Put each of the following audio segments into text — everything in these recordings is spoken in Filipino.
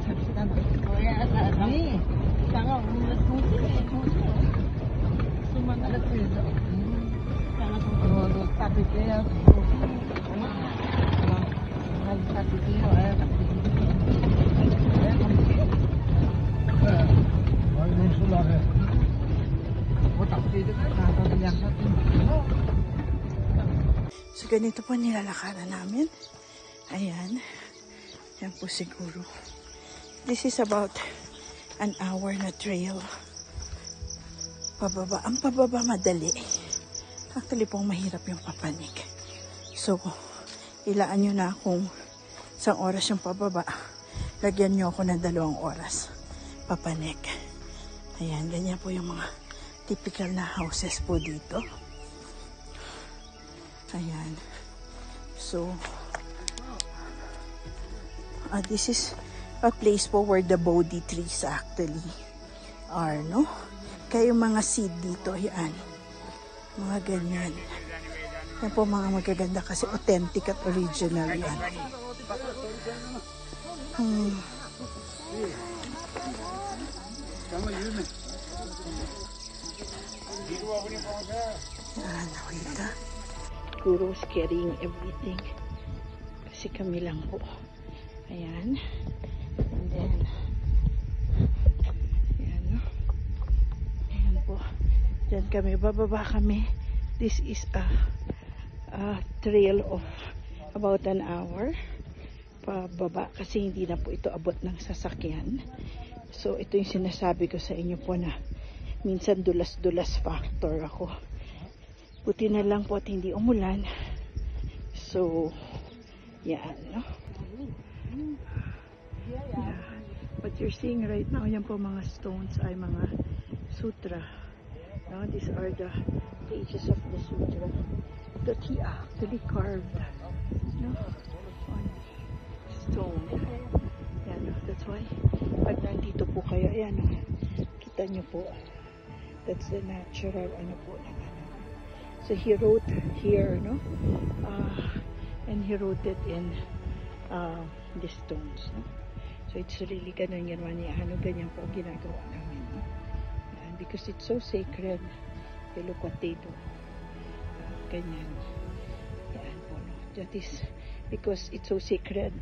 잡시다. 뭐야, 사람이. 장아 오늘 동생이 수만 알았어요. 장아 동생도 따뜻해요. 따뜻해요. So, ganito po nilalakaran namin. Ayan. Yan po siguro. This is about an hour na trail. Pababa. Ang pababa madali. Actually pong mahirap yung papanik. So, ilaan nyo na kung isang oras yung pababa. Lagyan nyo ako ng 2 oras. Papanik. Ayan, ganyan po yung mga typical na houses po dito. Ayan. So, this is a place po where the Bodhi trees actually are, no? Kaya yung mga seed dito, yan. Mga ganyan. Yan po mga magaganda kasi authentic at original yan. Yan, nakita. Guru's carrying everything. Kasi kami lang po. Ayan. And then, ayan, no? Ayan po. Diyan kami, bababa kami. This is a trail of about an hour. Pababa kasi hindi na po ito abot ng sasakyan. So, ito yung sinasabi ko sa inyo po na minsan dulas-dulas factor ako. Buti na lang po at hindi umulan. So, yan, no? Yeah. What you're seeing right now, yan po mga stones ay mga sutra. No? These are the pages of the sutra that he actually carved, no? On stone. Yan, no? That's why pag nandito po kayo, ayan, no? Kita nyo po, that's the natural ano po na ano. So he wrote here, no? And he wrote it in the stones, no? So it's really ganun yan man ano, ganyan po ginagawa namin, no? And because it's so sacred, you look what they do. Ganyan. Yan po, no? That is because it's so sacred,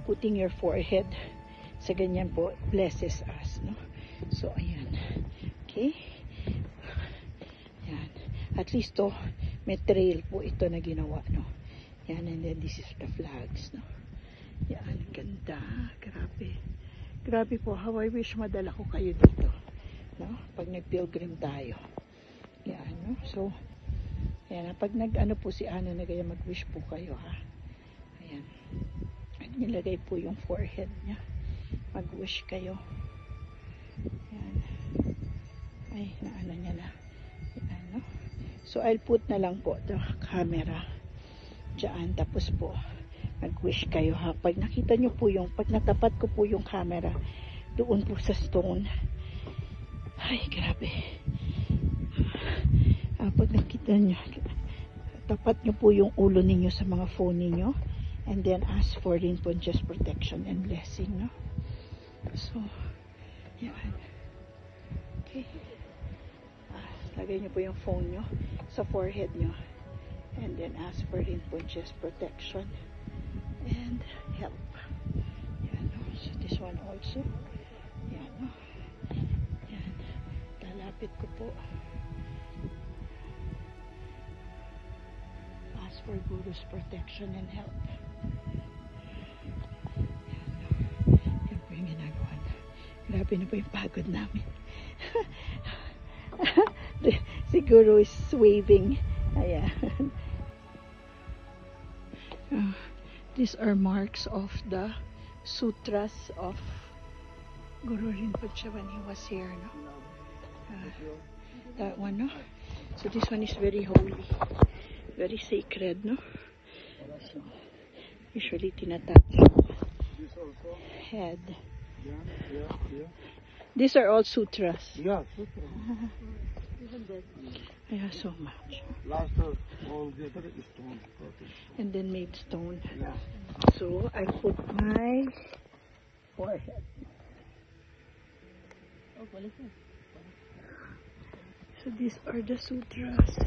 putting your forehead sa ganyan po blesses us, no? So ayan. Okay? Yan. At least to, may trail po ito na ginawa, no? Yan, and then this is the flags, no? Yan, ganda. Grabe. Grabe po. How I wish madala ko kayo dito, no? Pag nag-pilgrim tayo. Yan, no? So, yan. Pag nag-ano po si Ana na gaya, mag-wish po kayo, ha? Ayan. At nilagay po yung forehead niya. Mag-wish kayo. Yan. Ay, naano niya na. Yan, no? So, I'll put na lang po the camera dyan. Tapos po, mag-wish kayo, ha. Pag nakita nyo po yung, pag natapat ko po yung camera, doon po sa stone. Ay, grabe. Pag nakita nyo, tapat nyo po yung ulo ninyo sa mga phone ninyo. And then, ask for Rinpoche's protection and blessing, no? So, yan. Okay. Lagay nyo po yung phone nyo sa forehead nyo. And then ask for Rinpoche's protection and help. Yan, no? So this one also. Yan, no? Yan. Lalapit ko po. Ask for Guru's protection and help. Yan, no? Yan po yung ginagawa na. Grabe na po yung pagod namin. Si Guru is waving. Ayan. These are marks of the sutras of Guru Rinpoche when he was here, no? That one, no? So this one is very holy, very sacred, no? So, usually tinatouch head. These are all sutras. Yeah, sutras. Yeah, so much. Last of all the other stone. And then made stone. Yeah. So I put my forehead. So these are the sutras.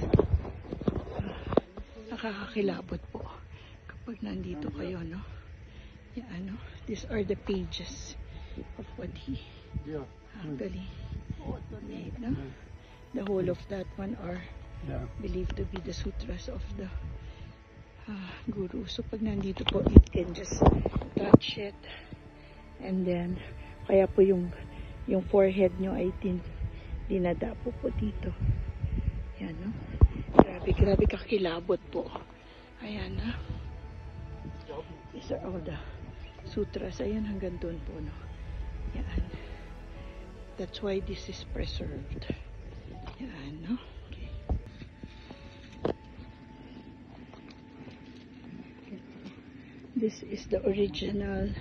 Nakakakilabot po kapag nandito kayo, no? Yan, no? These are the pages of what he Yeah. actually made, no? The whole of that one are Yeah. believed to be the sutras of the guru. So pag nandito po, it can just touch it, and then kaya po yung forehead nyo ay dinadapo po dito. Yan, no? Grabe kakilabot po. Ayan, na. These are all the sutras. Ayan, hanggang doon po, no? Yan. That's why this is preserved. Yan, no? Okay. This is the original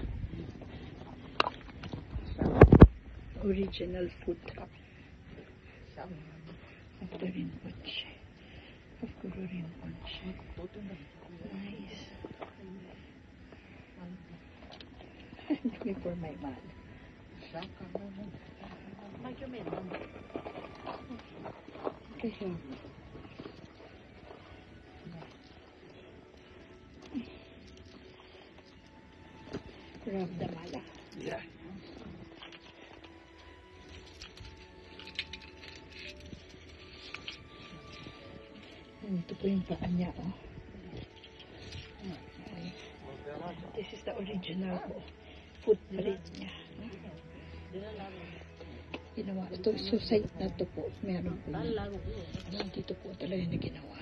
food of the Rinpoche, of Guru Rinpoche. Nice. Let me pour my man. Okay. Grab the mala. Yeah. Ito po yung paa niya, oh. Okay. This is the original po. Footprint niya. Ginawa. Ito, so site na to po. Meron po yun. So, dito po talaga na ginawa.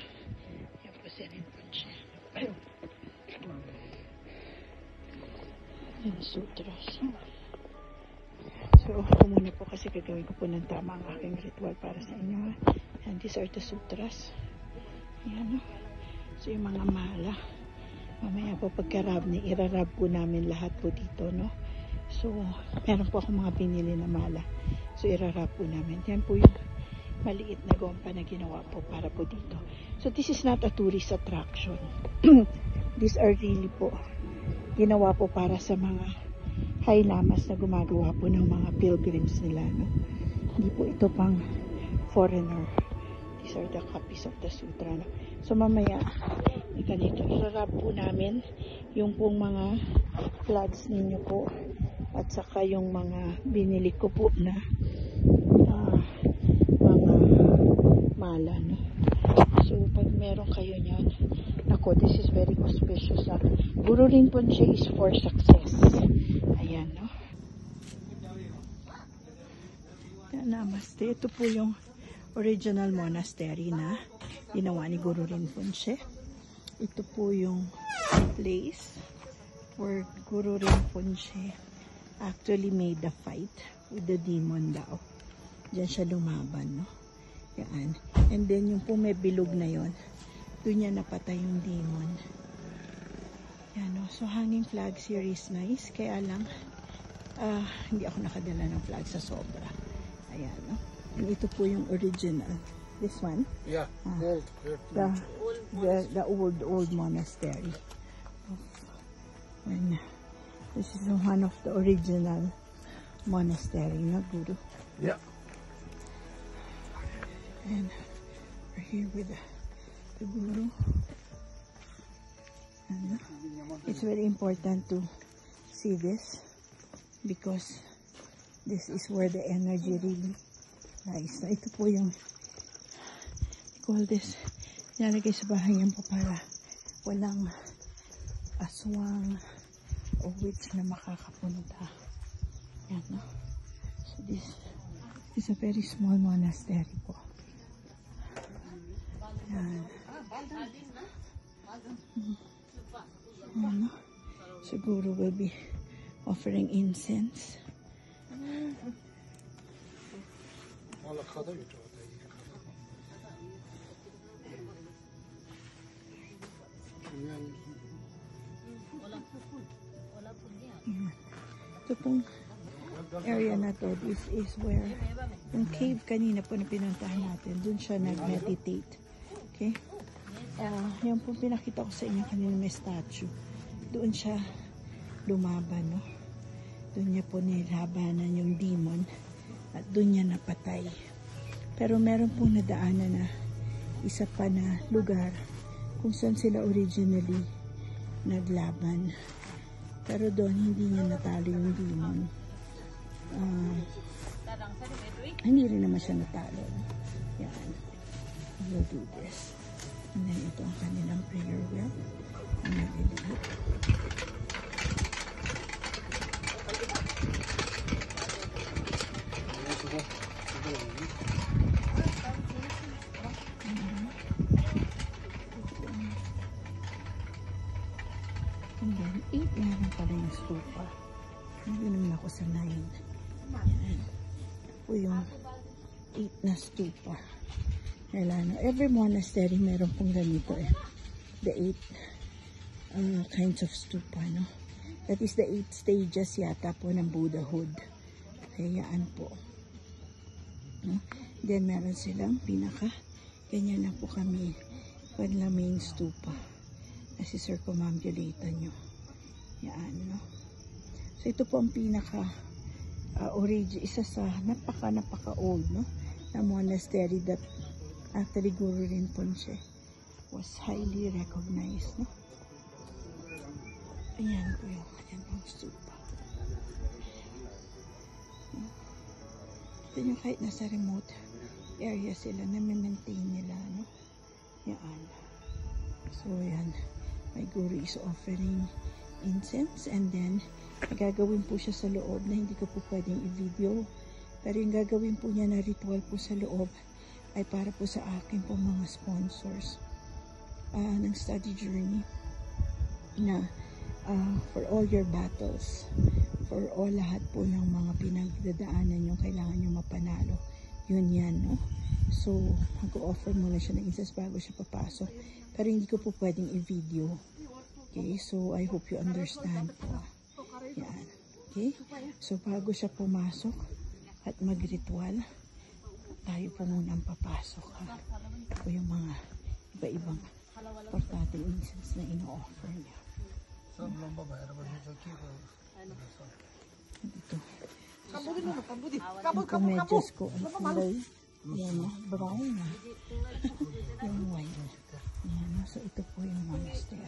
Yan po si Rinpoche. Yan, sutras. So, ako muna po kasi gagawin ko po ng tama ang aking ritual para sa inyo. And these are the sutras. Yan, no? So, yung mga mala. Mamaya po pagka-rab ni, irarab po namin lahat po dito, no? So, meron po akong mga pinili na mala. So, irarab po namin. Yan po yung maliit na gompa na ginawa po para po dito. So, this is not a tourist attraction. These are really po ginawa po para sa mga high lamas na gumagawa po ng mga pilgrims nila, no? Hindi po ito pang foreigner. These are the copies of the sutra, no? So mamaya ganito, irarab po namin yung pong mga flags ninyo po at saka yung mga binili ko po na mga mala, no? So pag meron kayo nyan, ako, this is very auspicious. Guru Rinpoche is for success. Ayan, no? Namaste. Ito po yung original monastery na ginawa ni Guru Rinpoche. Ito po yung place where Guru Rinpoche actually made the fight with the demon daw. Diyan siya lumaban, no? Yan. And then yung po may bilog na yon, doon niya napatay yung demon. Yan, no? So hanging flags here is nice. Kaya lang hindi ako nakadala ng flag sa sobra. Ayan, no? And ito po yung original. This one? Yeah. Old. The old monastery. And this is one of the original monastery, na Guru. Yeah. And we're here with the Guru. And it's very important to see this because this is where the energy really lies. So, ito po yung call this, nalagay sa bahay yan po para walang aswang o witch na makakapunta. Yan, no? So this is a very small monastery po. Yan. Yan, no? So Guru will be offering incense. Ito pong area na to, this is where yung cave kanina po na pinuntahan natin, dun siya nag-meditate. Okay? Yan po pinakita ko sa inyo kanina, may statue. Doon siya lumaban, no? Doon niya po nilabanan yung demon at doon niya napatay. Pero meron pong nadaanan na isa pa na lugar kung saan sila originally naglaban. Pero doon hindi niya natalo yung demon. Hindi rin naman siya natalo. Yan. We'll do this. And then ito ang kanilang prayer wheel. Ang naliliit. And then 8 meron pala yung stupa. Hindi naman ako sa 9. Yan. Po yung 8 na stupa. Every monastery meron pong ganito eh. The 8 kinds of stupa, no? That is the 8 stages yata po ng Buddhahood. Kayaan po. No? Then meron silang pinaka. Ganyan na po kami. Pag na main stupa. Kasi circumambulatan nyo. Yan, no? So ito po ang pinaka isa sa napaka old, no? Na monastery that actually Guru Rinpoche was highly recognized, no? Ayan po yung kanyang stupa. Ito nyo kahit nasa remote area sila, na-maintain nila, no? Yan. So, yan. My Guru is offering incense and then gagawin po siya sa loob na hindi ko po pwedeng i-video. Pero yung gagawin po niya na ritual po sa loob ay para po sa akin po mga sponsors ng study journey na for all your battles, for all lahat po ng mga pinagdadaanan yung kailangan nyo mapanalo. Yun yan, no? So, mag-offer muna siya ng incense bago siya papasok. Pero hindi ko po pwedeng i-video. Okay, so I hope you understand po. Yan. Okay, so bago siya pumasok at mag-ritual, tayo po muna ang papasok, ha? O yung mga iba-ibang portating incense na ino-offer niya. Dito. Yung kamedyos ko ay kulay. Yan na, brown na. Yung white. Yan na, so ito po yung monastery.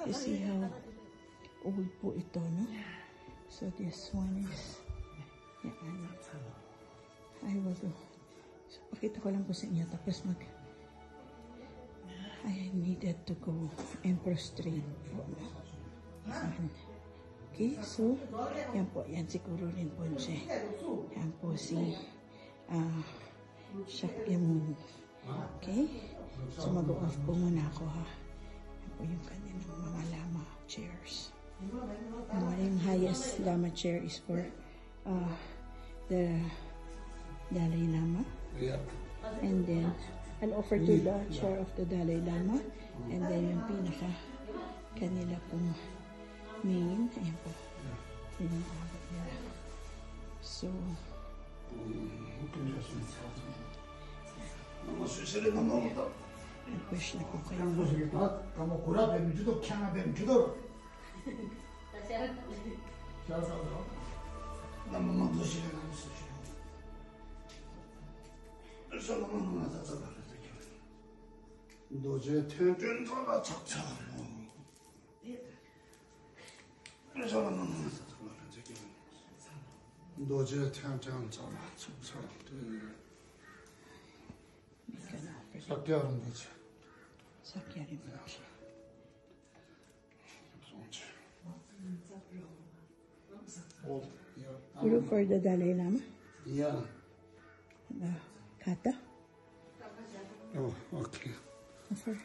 You see how old po ito, no? So this one is I will do. So pakita ko lang po sa inyo tapos I needed to go and prostrate po. Okay, so yan po, yan si Guru Rinpoche. Yan po si Shakyamuni. Okay, so mag-off po muna ako, ha. Yan po yung kanilang mga lama chairs. Yung highest lama chair is for the Dalai Lama. Yeah. And then I'll offer to the chair of the Dalai Lama. And then yung pinaka kanila pong main. Ayan po. Yun yung abot nila. So nag-wish na po kayo. 노제 태준사가 착착 노제 태장자가 착착 삭개하는 거지. Sakya Rinpoche. Guru for the Dalai Lama? Yeah. Kata? Oh, okay. Offer.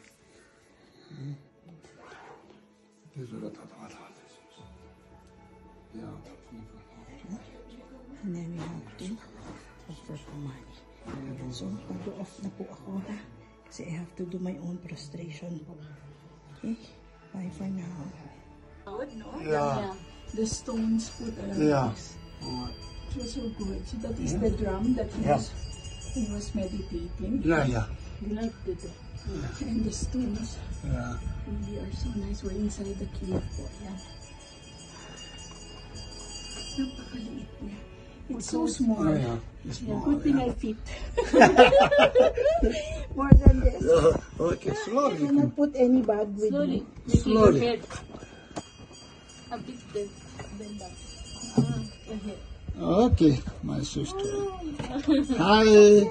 And then we have to offer for money. So, mag-off na po ako, ha? Kasi I have to do my own prostration po. Okay? Bye for now. Yeah. The stones put around Yeah. this. It was so good. So that is the drum that he was meditating. Yeah, yeah. He liked it. And the stones. Yeah. They are so nice. We're inside the cave po. Yan. Napakaliit niya. It's so small. Oh, yeah. Yeah, good thing I fit. More than this. Okay, I slowly. cannot put any bag with me. Slowly. A bit bend down. Ahead. Okay, my sister. Hi.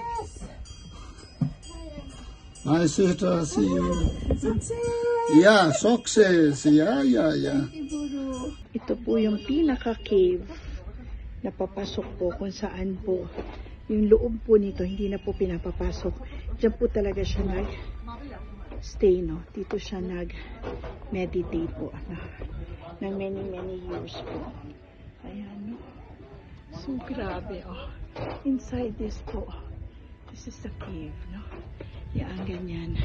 My sister, see you. Yeah, success. Yeah. Ito po yung pinaka-cave na papasok po kung saan po yung loob po nito hindi na po pinapapasok. Diyan po talaga siya nag-stay, no? Dito siya nag-meditate po ng many years po. Ayan, no? So, grabe, oh. Inside this po, this is the cave, no? Yan, ganyan.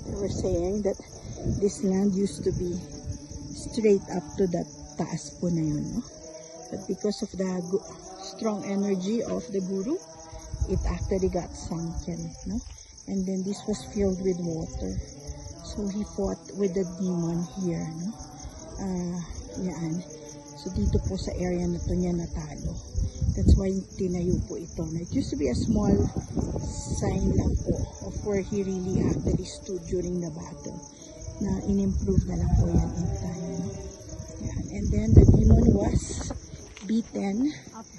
They were saying that this land used to be straight up to that taas po na yun, no? But because of the strong energy of the guru, it actually got sunken, no? And then this was filled with water. So he fought with the demon here, no? Yan. So dito po sa area na to niya natalo. That's why tinayo po ito. It used to be a small sign lang po of where he really actually stood during the battle. Na in-improve na lang po yan in time, no? Yan. And then the demon was beaten,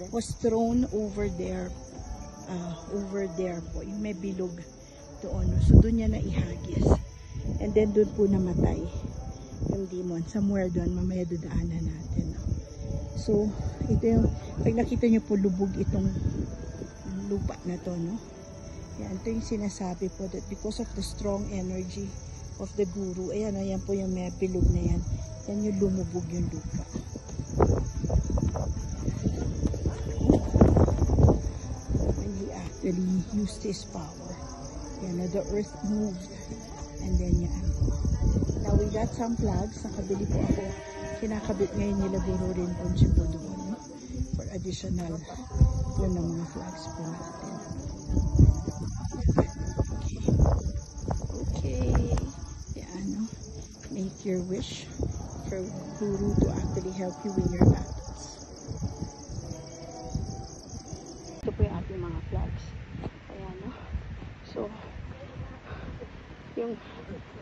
was thrown over there po. Yung may bilog doon. So doon niya na ihagis. And then doon po namatay yung demon. Somewhere doon, mamaya dudaanan natin. No? So, ito yung, pag nakita nyo po lubog itong lupa na to, no? Yan, ito yung sinasabi po that because of the strong energy of the guru, ayan, ayan po yung may bilog na yan. Yan yung lumubog yung lupa. When he actually used his power. Yan, the earth moved. And then yan. Now we got some flags. Nakabili po ako. Kinakabit ngayon nila Guru Rinpoche po doon, no? For additional po ng mga flags po natin. Okay. Yan, no? Make your wish for Guru to actually help you win your battles. Ito po yung ating mga flags. Ayan, no? So, yung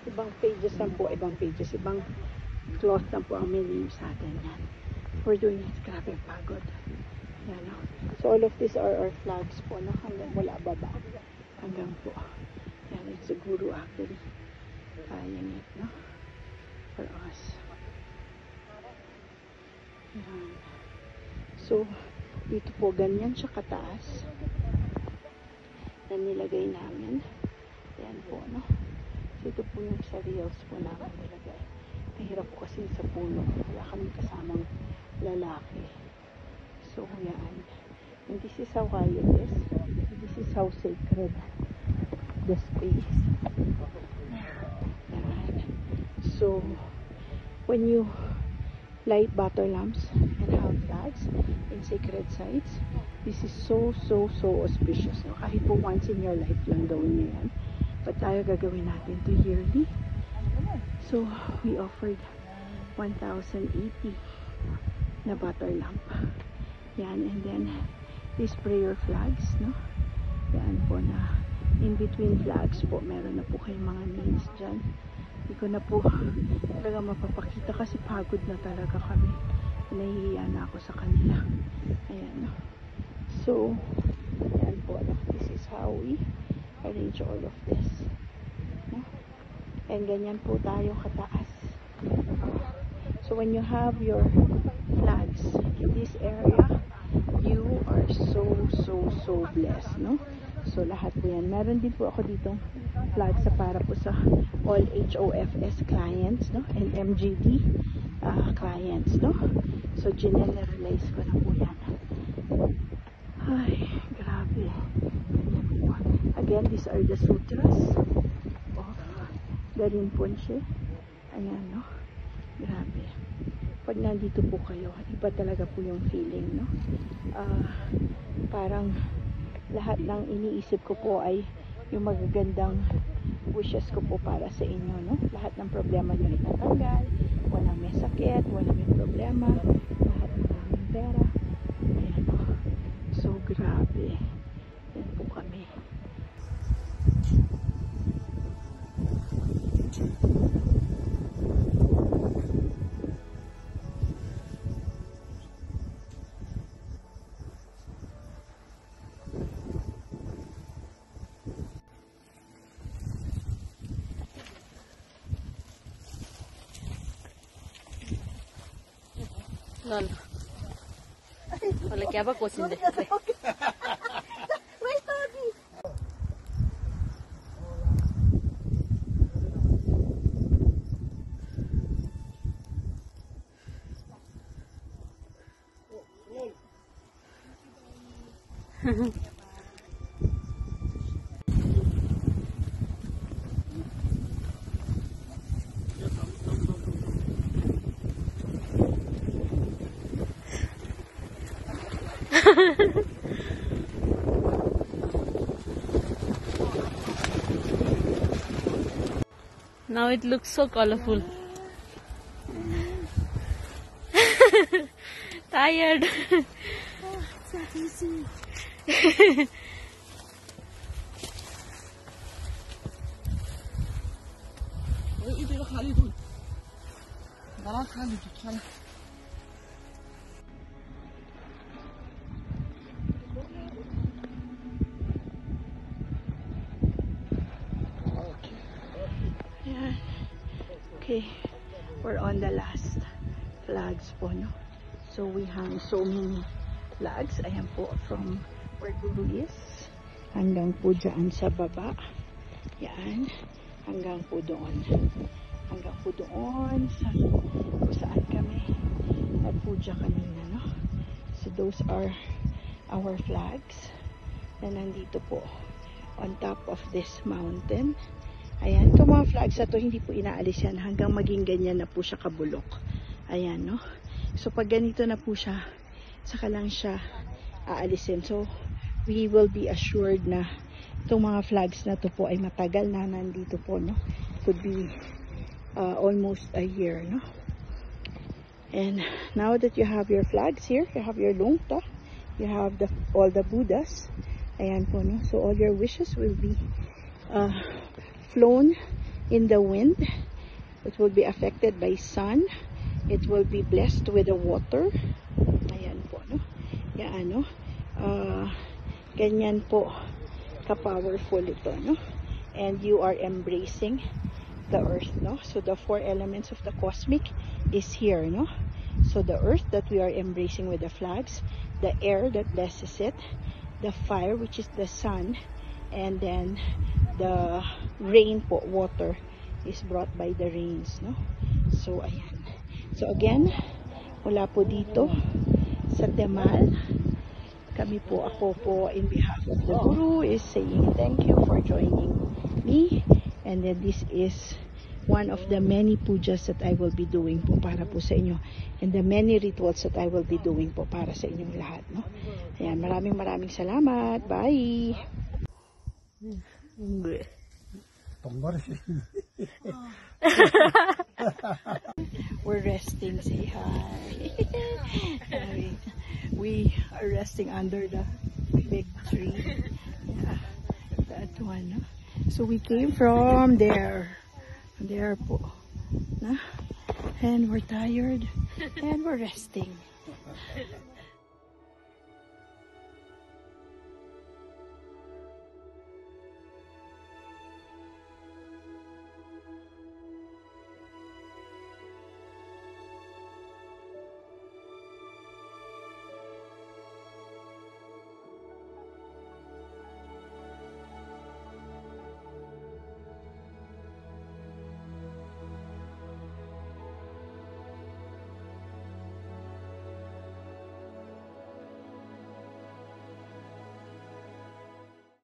ibang pages lang po, ibang cloth lang po ang may name sa atin. Yan. We're doing it. Grabe pagod. Yan, no? So all of these are our flags po, no? Hanggang mula baba. Hanggang po. Yan, it's a guru actually. Kayang it, no? For us. Yan. So, dito po ganyan siya kataas. Yan nilagay namin. Yan po, no? Ito po yung sa reels po namin nilagay. Mahirap po kasi sa puno. Wala kami kasamang lalaki. So, yan. And this is how high it is. This is how sacred the space. Yan. So, when you light butter lamps and have flags in sacred sites, this is so auspicious. No? Kahit po once in your life lang gawin nyo yan. But tayo gagawin natin to yearly. So, we offered 1,080 na butter lamp. Yan, and then these prayer flags, no? Yan po na in between flags po, meron na po kayong mga names dyan. Hindi ko na po talaga mapapakita kasi pagod na talaga kami. Nahihiya na ako sa kanila. Ayan, no? So, yan po, no? This is how we arrange all of this, no? And ganyan po tayo kataas. So when you have your flags in this area, you are so blessed, no? So lahat po yan. Meron din po ako ditong flag sa para po sa all HOFS clients, no? And MGD clients, no? So generalize ko na po yan. Ay, grabe. Again, these are the sutras of the Rinpoche. Ayan, no? Grabe. Pag nandito po kayo, iba talaga po yung feeling, no? Parang lahat ng iniisip ko po ay yung magagandang wishes ko po para sa inyo, no? Lahat ng problema nyo itatanggal, walang may sakit, walang may problema, lahat ng daming pera. Ayan, no? So, grabe. Yan po kami. Lol. Wala kaya ba ko sindi? Now it looks so colorful. Tired. It's not easy. Yeah. Okay, we're on the last flags po, no? So we hang so many flags. Ayan po, from where Guru is hanggang po dyan sa baba. Yan, hanggang po doon. Hanggang po doon sa kung saan kami nagpuja kanina, no? So those are our flags na nandito po on top of this mountain. Ayan, itong mga flags na to, hindi po inaalis yan hanggang maging ganyan na po siya kabulok. Ayan, no? So pag ganito na po siya, saka lang siya aalisin. So we will be assured na itong mga flags na to po ay matagal na nandito po, no? Could be almost a year, no? And now that you have your flags here, you have your lungta, you have all the Buddhas. Ayan po, no? So all your wishes will be flown in the wind. It will be affected by sun. It will be blessed with the water. Ayan po, no? Yan, no? Ganyan po ka-powerful ito, no? And you are embracing the earth, no? So the 4 elements of the cosmic is here, no? So the earth that we are embracing with the flags, the air that blesses it, the fire, which is the sun, and then the rain po, water is brought by the rains, no? So ayan. So again, mula po dito sa Temal, kami po, ako po in behalf of the Guru is saying thank you for joining me, and then this is one of the many pujas that I will be doing po para po sa inyo, and the many rituals that I will be doing po para sa inyong lahat, no? Ayan, maraming salamat. Bye! We're resting. Say hi. We are resting under the big tree. Yeah, that one. No? So we came from there. There po. No? And we're tired. And we're resting.